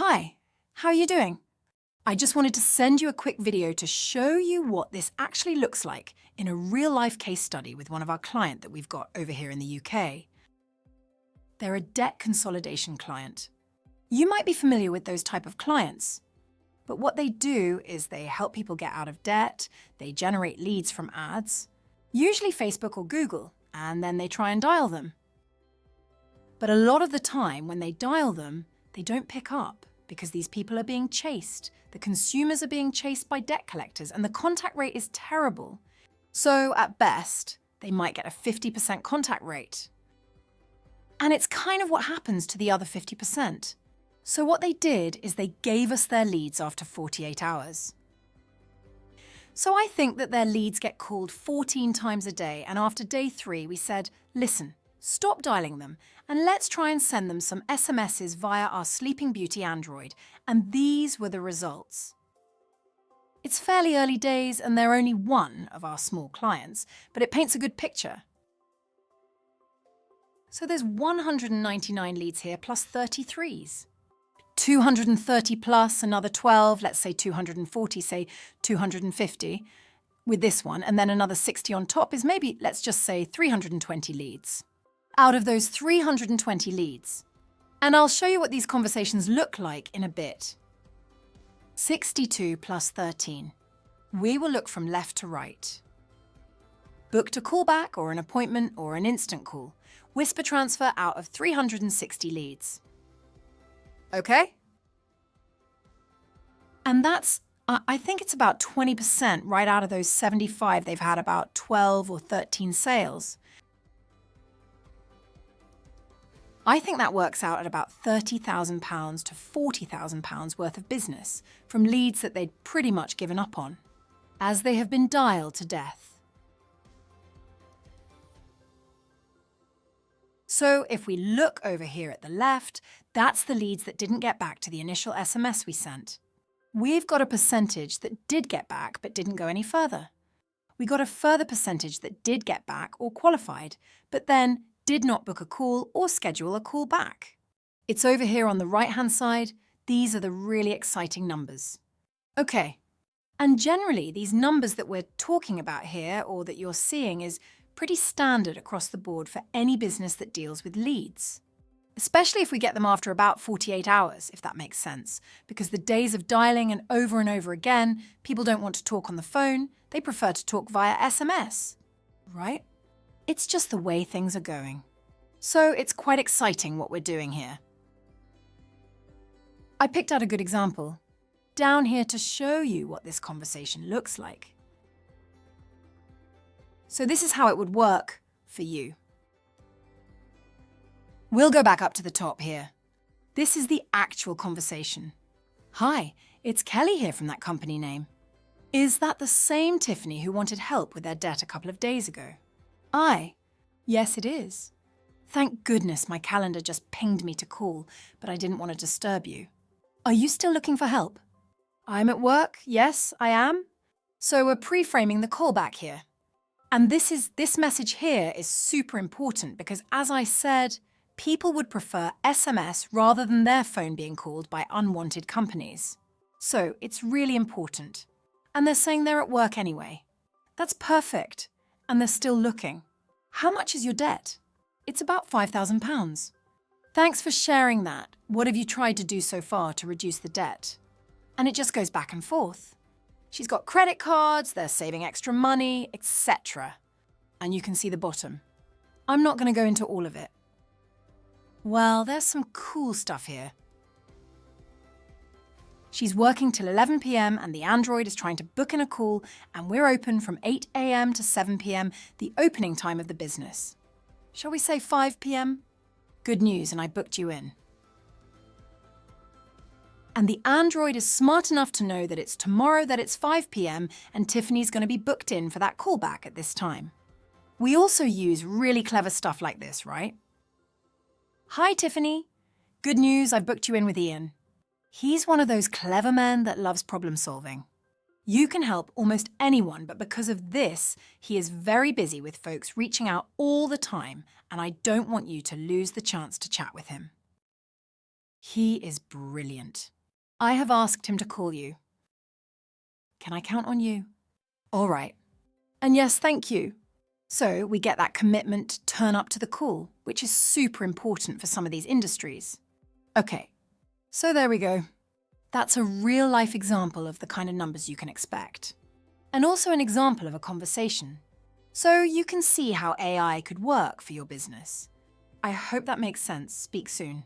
Hi, how are you doing? I just wanted to send you a quick video to show you what this actually looks like in a real-life case study with one of our clients that we've got over here in the UK. They're a debt consolidation client. You might be familiar with those type of clients, but what they do is they help people get out of debt, they generate leads from ads, usually Facebook or Google, and then they try and dial them. But a lot of the time when they dial them, they don't pick up because these people are being chased. The consumers are being chased by debt collectors and the contact rate is terrible. So at best, they might get a 50% contact rate. And it's kind of what happens to the other 50%. So what they did is they gave us their leads after 48 hours. So I think that their leads get called 14 times a day, and after day 3 we said, listen, stop dialing them and let's try and send them some SMSs via our Sleeping Beauty Android, and these were the results. It's fairly early days and they're only one of our small clients, but it paints a good picture. So there's 199 leads here plus 33s. 230 plus another 12, let's say 240, say 250 with this one, and then another 60 on top is maybe, let's just say 320 leads. Out of those 320 leads. And I'll show you what these conversations look like in a bit. 62 plus 13. We will look from left to right. Booked a callback or an appointment or an instant call. Whisper transfer out of 360 leads. Okay? And that's, I think it's about 20% right out of those 75. They've had about 12 or 13 sales. I think that works out at about £30,000 to £40,000 worth of business from leads that they'd pretty much given up on, as they have been dialed to death. So if we look over here at the left, that's the leads that didn't get back to the initial SMS we sent. We've got a percentage that did get back but didn't go any further. We got a further percentage that did get back or qualified, but then did not book a call or schedule a call back. It's over here on the right-hand side. These are the really exciting numbers. Okay, and generally these numbers that we're talking about here or that you're seeing is pretty standard across the board for any business that deals with leads. Especially if we get them after about 48 hours, if that makes sense, because the days of dialing and over again, people don't want to talk on the phone, they prefer to talk via SMS, right? It's just the way things are going. So it's quite exciting what we're doing here. I picked out a good example down here to show you what this conversation looks like. So this is how it would work for you. We'll go back up to the top here. This is the actual conversation. Hi, it's Kelly here from that company name. Is that the same Tiffany who wanted help with their debt a couple of days ago? Yes, it is. Thank goodness my calendar just pinged me to call, but I didn't want to disturb you. Are you still looking for help? I'm at work. Yes, I am. So we're pre-framing the callback here. And this message here is super important because, as I said, people would prefer SMS rather than their phone being called by unwanted companies. So it's really important. And they're saying they're at work anyway. That's perfect. And they're still looking. How much is your debt? It's about £5,000. Thanks for sharing that. What have you tried to do so far to reduce the debt? And it just goes back and forth. She's got credit cards, they're saving extra money, etc. And you can see the bottom. I'm not going to go into all of it. Well, there's some cool stuff here. She's working till 11 p.m. and the Android is trying to book in a call, and we're open from 8 a.m. to 7 p.m., the opening time of the business. Shall we say 5 p.m? Good news, and I booked you in. And the Android is smart enough to know that it's tomorrow that it's 5 p.m. and Tiffany's going to be booked in for that callback at this time. We also use really clever stuff like this, right? Hi, Tiffany. Good news, I've booked you in with Ian. He's one of those clever men that loves problem solving. You can help almost anyone, but because of this, he is very busy with folks reaching out all the time, and I don't want you to lose the chance to chat with him. He is brilliant. I have asked him to call you. Can I count on you? All right. And yes, thank you. So we get that commitment to turn up to the call, which is super important for some of these industries. Okay, so there we go. That's a real-life example of the kind of numbers you can expect. And also an example of a conversation. So you can see how AI could work for your business. I hope that makes sense. Speak soon.